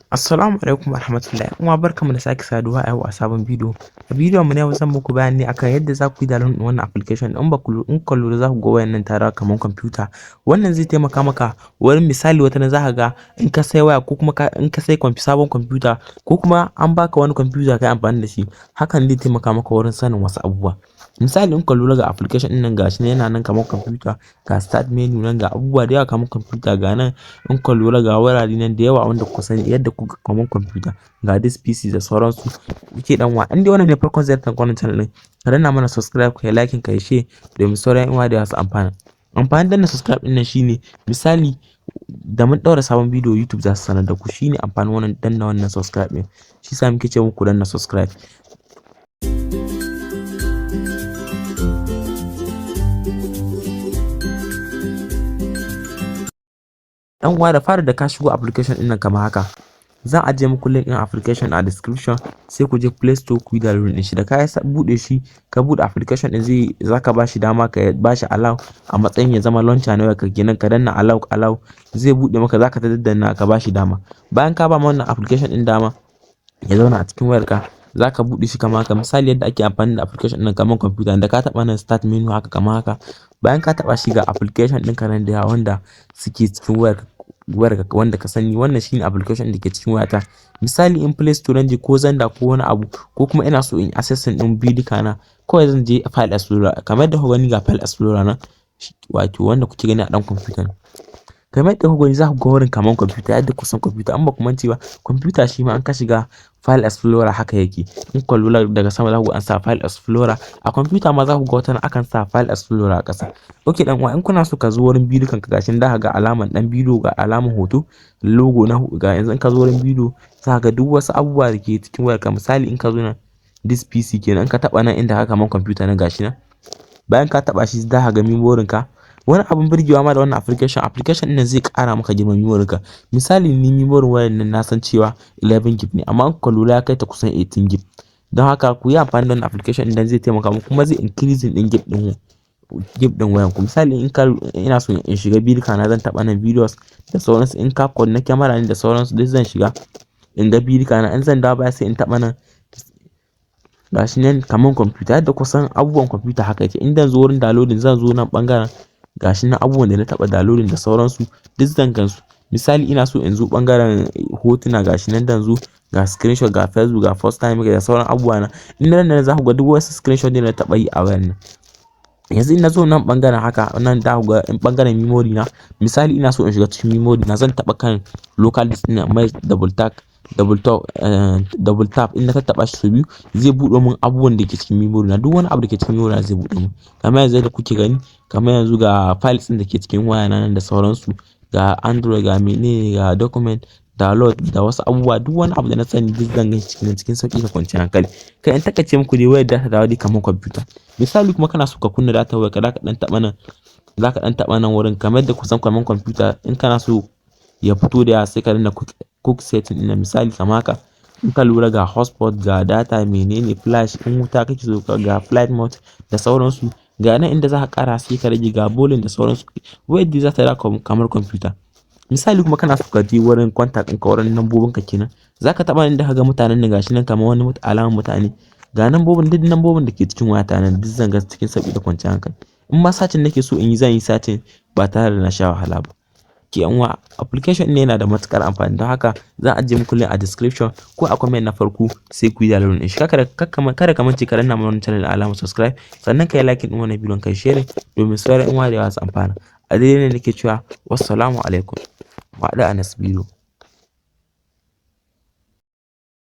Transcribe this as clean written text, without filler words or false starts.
Assalamu alaikum warahmatullahi kuma barkamu da sake saduwa a yau a sabon bidiyo. A bidiyon mu na yau zan muku bayani akan yadda za ku yi download wannan application. In ku lura za ku ga wayannan tare kamar computer. Wannan zai taimaka maka wurin misali wata na za ka ga in ka sai waya ko kuma in ka sai sabon computer ko kuma an baka wani computer kai amfani da shi, hakan zai taimaka maka wurin sanin wasu abubuwa. Misali in ka lura ga application din nan gashi ne yana nan kamar computer, ga start menu nan, ga abubuwa da yawa kamar computer, ga nan in ka lura ga wurare nan da yawa wanda ku sani yadda kuka kamar computer, ga this PC da sauransu. Yake dan wa in dai wannan ne farkon ziyartar wannan channel din, ka danna mana subscribe, kai like, kai share domin sauran yan uwa da su amfana. Amfanin danna subscribe din nan shine misali da mun daura sabon bidiyo YouTube za su sanar da ku, shine amfanin wannan danna wannan subscribe din. Shi yasa muke ce muku danna subscribe. Dan uwa da fara da ka shigo application din nan kamar haka, zan ajiye muku link din application a description, sai ku je Play Store ku yi download din shi. Da ka bude shi, ka bude application din zaka bashi dama ka bashi allow a matsayin ya zama launcher ne wayarka kenan, ka danna allow zai bude maka, zaka ta daddanna ka bashi dama. Bayan ka ba wannan application din dama ya zauna a cikin wayarka, zaka bude shi kamar haka. Misali yadda ake amfani da application din kamar computer, da ka taba nan start menu haka kamar haka. Bayan ka taba shi ga application din ka nan da wanda suke cikin wayarka wanda ka sani, wannan shine application da ke cikin wayata. Misali in Play Store je ko Zanda ko wani abu, ko kuma ina so in access din bidiyo na, kawai zan je file explorer kamar yadda kuka gani ga file explorer na, wato wanda kuke gani a dan computer. Kamar yadda kuka gani za ku ga wurin kamar computer, yadda kusan computer, an ba ku mance ba computer shi ma an ka shiga file explorer haka yake. In ku lura daga sama za ku ga an sa file explorer, a computer ma za ku ga wata akan sa file explorer a ƙasa. Okay dan uwa, in kuna so ka zo wurin bidiyo kanka gashin da ga alaman dan bidiyo, ga alaman hoto, logo na ga yanzu in ka zo wurin bidiyo za ka ga duk wasu abubuwa da ke cikin wayarka. Misali in ka zo nan this PC kenan, in ka taba nan inda haka kamar computer na gashi nan, bayan ka taba shi za ka ga memory ka. Wani abun burgewa ma da wannan application din zai kara maka girman memory ka. Misali ni memory wayar nan na san cewa 11 GB ne, amma in ka lura ya kai ta kusan 18 GB. Don haka ku yi amfani da wannan application din zai taimaka muku, kuma zai increase din GB din wayan ku. Misali in ina so in shiga bidiyo na, zan taba nan videos da sauransu, in ka na camera ne da sauransu duk zan shiga in ga bidiyo na. In zan dawo baya sai in taba nan gashi nan kamar computer, yadda kusan abubuwan computer haka yake. In dan zo wurin downloading zan zo nan bangaren gashi nan abubuwan da na taba downloading da sauransu duk zan gansu. Misali ina so in zo bangaren hotuna, gashi nan dan zo ga screenshot, ga Facebook, ga first time da sauran abubuwa na. In nan za ku ga duk wasu screenshot da na taba yi a wayar nan. Yanzu in na zo nan bangaren haka, nan da ku ga in bangaren memory na, misali ina so in shiga cikin memory na, zan taba kan local disk din mai double tap in na taba shi sau biyu zai bude mun abubuwan da ke cikin memory na. Duk wani abu da ke cikin memory na zai bude mun, kamar yanzu da kuke gani, kamar yanzu ga files din da ke cikin waya nan da sauransu, ga Android, ga menene, ga document, download da wasu abubuwa. Duk wani abu da na sani duk zan gan shi cikin sauki da kwanciyar hankali. Kai in takaice muku dai wayar data dawo dai kamar computer. Misali kuma kana so ka kunna data wayarka, zaka dan taba nan wurin kamar yadda kusan kamar computer. In kana so ya fito da sai ka danna quick setting din. Misali kamar haka, in ka lura ga hotspot, ga data, menene, flash, in wuta kake so ga flight mode da sauransu. Ga nan inda za ka kara sai ka rage, ga volume da sauransu. Wayar dai za ta da kamar computer. Misali kuma kana so ka je wurin contact ɗinka, wurin lambobin ka kenan, za ka taba inda ka ga mutanen nan gashi nan kamar wani alaman mutane, ga lambobin, duk lambobin da ke cikin wayata nan duk zan ga cikin sauki da kwanciyar hankali. In ma sacin nake so in yi zan yi sacin ba tare da na sha wahala ba. Ki yan uwa, application ne yana da matukar amfani, don haka zan ajiye muku link a description ko a comment na farko, sai ku yi download din shi. Kada ka mance ka danna mana wannan channel da alamar subscribe, sannan ka yi like din wannan bidiyon, kai share domin sauran yan uwa da su amfana. A daidai ne nake cewa wassalamu alaikum, mu haɗu a next video.